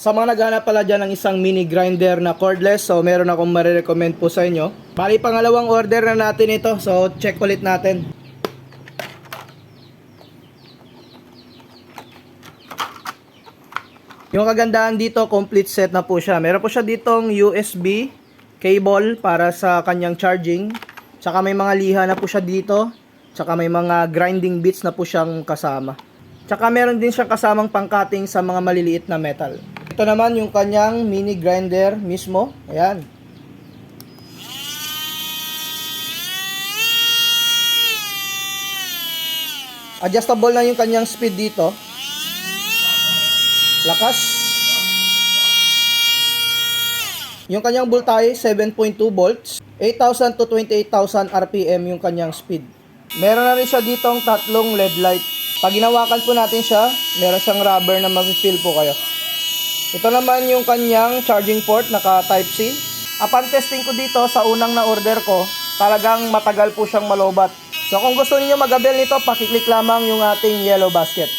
Sa mga naghahanap pala dyan ng isang mini grinder na cordless, so meron akong marirecommend po sa inyo. Bali, pangalawang order na natin ito, so check ulit natin. Yung kagandahan dito, complete set na po siya. Meron po siya ditong USB cable para sa kanyang charging. Tsaka may mga liha na po siya dito. Tsaka may mga grinding bits na po siyang kasama. Tsaka meron din siyang kasamang pang-cutting sa mga maliliit na metal. Ito naman yung kanyang mini grinder mismo. Ayan. Adjustable na yung kanyang speed dito. Lakas. Yung kanyang voltage 7.2 volts. 8,000 to 28,000 RPM yung kanyang speed. Meron na rin siya ditong tatlong LED light. Pag ginawakan po natin siya, meron siyang rubber na mafe-feel po kayo. Ito naman yung kanyang charging port, naka Type-C. Upon testing ko dito sa unang na order ko, talagang matagal po siyang malobat. So kung gusto niyo mag-avail nito, pakiclick lamang yung ating yellow basket.